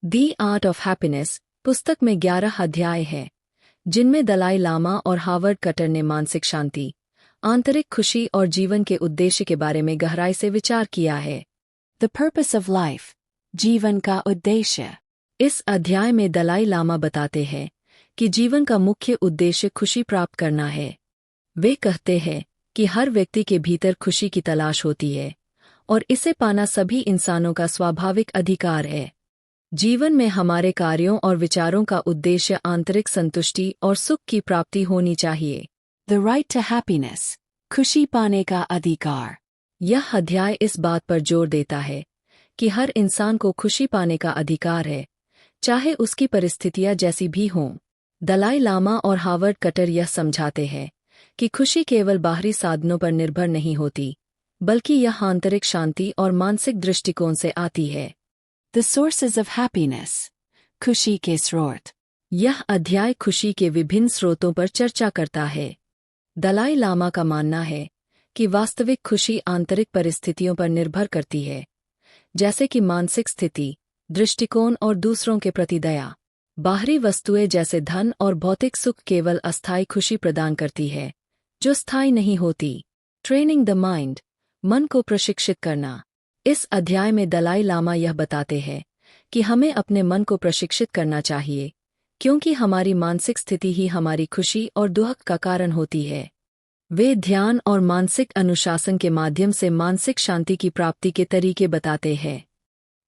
The art of happiness पुस्तक में 11 अध्याय हैं, जिनमें दलाई लामा और हावर्ड कटर ने मानसिक शांति, आंतरिक खुशी और जीवन के उद्देश्य के बारे में गहराई से विचार किया है। द पर्पस ऑफ लाइफ, जीवन का उद्देश्य। इस अध्याय में दलाई लामा बताते हैं कि जीवन का मुख्य उद्देश्य खुशी प्राप्त करना है। वे कहते हैं कि हर व्यक्ति के भीतर खुशी की तलाश होती है और इसे पाना सभी इंसानों का स्वाभाविक अधिकार है। जीवन में हमारे कार्यों और विचारों का उद्देश्य आंतरिक संतुष्टि और सुख की प्राप्ति होनी चाहिए। द राइट टू हैप्पीनेस, खुशी पाने का अधिकार। यह अध्याय इस बात पर जोर देता है कि हर इंसान को खुशी पाने का अधिकार है, चाहे उसकी परिस्थितियां जैसी भी हों। दलाई लामा और हावर्ड कटर यह समझाते हैं कि खुशी केवल बाहरी साधनों पर निर्भर नहीं होती, बल्कि यह आंतरिक शांति और मानसिक दृष्टिकोण से आती है। द सोर्सेज ऑफ हैप्पीनेस, खुशी के स्रोत। यह अध्याय खुशी के विभिन्न स्रोतों पर चर्चा करता है। दलाई लामा का मानना है कि वास्तविक खुशी आंतरिक परिस्थितियों पर निर्भर करती है, जैसे कि मानसिक स्थिति, दृष्टिकोण और दूसरों के प्रति दया। बाहरी वस्तुएं जैसे धन और भौतिक सुख केवल अस्थायी खुशी प्रदान करती है, जो स्थायी नहीं होती। ट्रेनिंग द माइंड, मन को प्रशिक्षित करना। इस अध्याय में दलाई लामा यह बताते हैं कि हमें अपने मन को प्रशिक्षित करना चाहिए, क्योंकि हमारी मानसिक स्थिति ही हमारी खुशी और दुख का कारण होती है। वे ध्यान और मानसिक अनुशासन के माध्यम से मानसिक शांति की प्राप्ति के तरीके बताते हैं।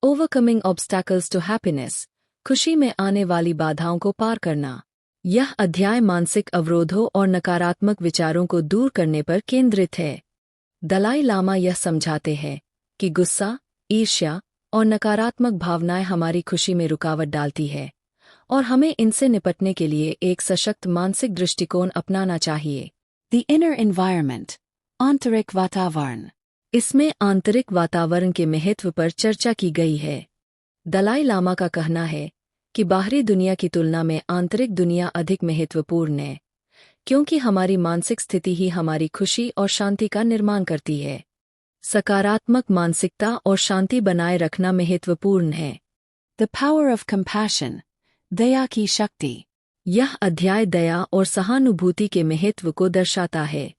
ओवरकमिंग ऑब्स्टैकल्स टू हैप्पीनेस, खुशी में आने वाली बाधाओं को पार करना। यह अध्याय मानसिक अवरोधों और नकारात्मक विचारों को दूर करने पर केंद्रित है। दलाई लामा यह समझाते हैं कि गुस्सा, ईर्ष्या और नकारात्मक भावनाएं हमारी खुशी में रुकावट डालती है और हमें इनसे निपटने के लिए एक सशक्त मानसिक दृष्टिकोण अपनाना चाहिए। द इनर एनवायरनमेंट, आंतरिक वातावरण। इसमें आंतरिक वातावरण के महत्व पर चर्चा की गई है। दलाई लामा का कहना है कि बाहरी दुनिया की तुलना में आंतरिक दुनिया अधिक महत्वपूर्ण है, क्योंकि हमारी मानसिक स्थिति ही हमारी खुशी और शांति का निर्माण करती है। सकारात्मक मानसिकता और शांति बनाए रखना महत्वपूर्ण है। द पावर ऑफ कंपैशन, दया की शक्ति। यह अध्याय दया और सहानुभूति के महत्व को दर्शाता है।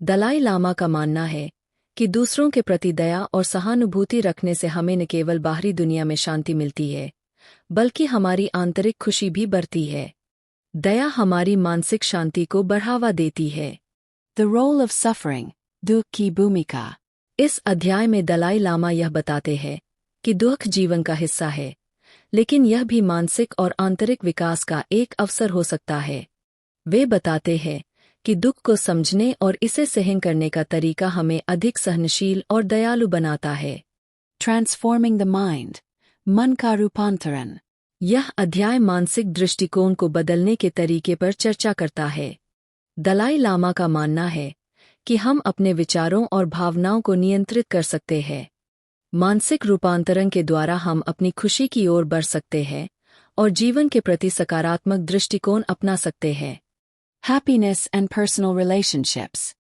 दलाई लामा का मानना है कि दूसरों के प्रति दया और सहानुभूति रखने से हमें न केवल बाहरी दुनिया में शांति मिलती है, बल्कि हमारी आंतरिक खुशी भी बढ़ती है। दया हमारी मानसिक शांति को बढ़ावा देती है। द रोल ऑफ सफरिंग, दुख की भूमिका। इस अध्याय में दलाई लामा यह बताते हैं कि दुख जीवन का हिस्सा है, लेकिन यह भी मानसिक और आंतरिक विकास का एक अवसर हो सकता है। वे बताते हैं कि दुख को समझने और इसे सहन करने का तरीका हमें अधिक सहनशील और दयालु बनाता है। ट्रांसफॉर्मिंग द माइंड, मन का रूपांतरण। यह अध्याय मानसिक दृष्टिकोण को बदलने के तरीके पर चर्चा करता है। दलाई लामा का मानना है कि हम अपने विचारों और भावनाओं को नियंत्रित कर सकते हैं। मानसिक रूपांतरण के द्वारा हम अपनी खुशी की ओर बढ़ सकते हैं और जीवन के प्रति सकारात्मक दृष्टिकोण अपना सकते हैं। हैप्पीनेस एंड पर्सनल रिलेशनशिप्स,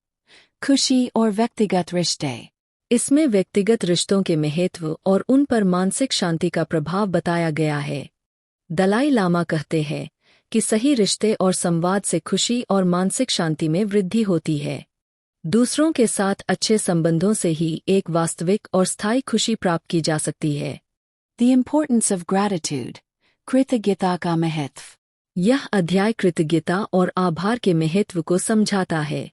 खुशी और व्यक्तिगत रिश्ते। इसमें व्यक्तिगत रिश्तों के महत्व और उन पर मानसिक शांति का प्रभाव बताया गया है। दलाई लामा कहते हैं कि सही रिश्ते और संवाद से खुशी और मानसिक शांति में वृद्धि होती है। दूसरों के साथ अच्छे संबंधों से ही एक वास्तविक और स्थायी खुशी प्राप्त की जा सकती है। द इम्पोर्टेंस ऑफ ग्रैटिट्यूड, कृतज्ञता का महत्व। यह अध्याय कृतज्ञता और आभार के महत्व को समझाता है।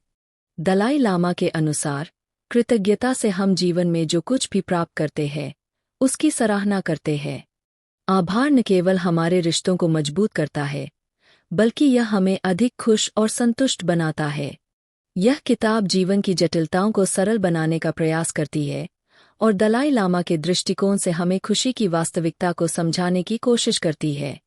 दलाई लामा के अनुसार कृतज्ञता से हम जीवन में जो कुछ भी प्राप्त करते हैं, उसकी सराहना करते हैं। आभार न केवल हमारे रिश्तों को मजबूत करता है, बल्कि यह हमें अधिक खुश और संतुष्ट बनाता है। यह किताब जीवन की जटिलताओं को सरल बनाने का प्रयास करती है और दलाई लामा के दृष्टिकोण से हमें खुशी की वास्तविकता को समझाने की कोशिश करती है।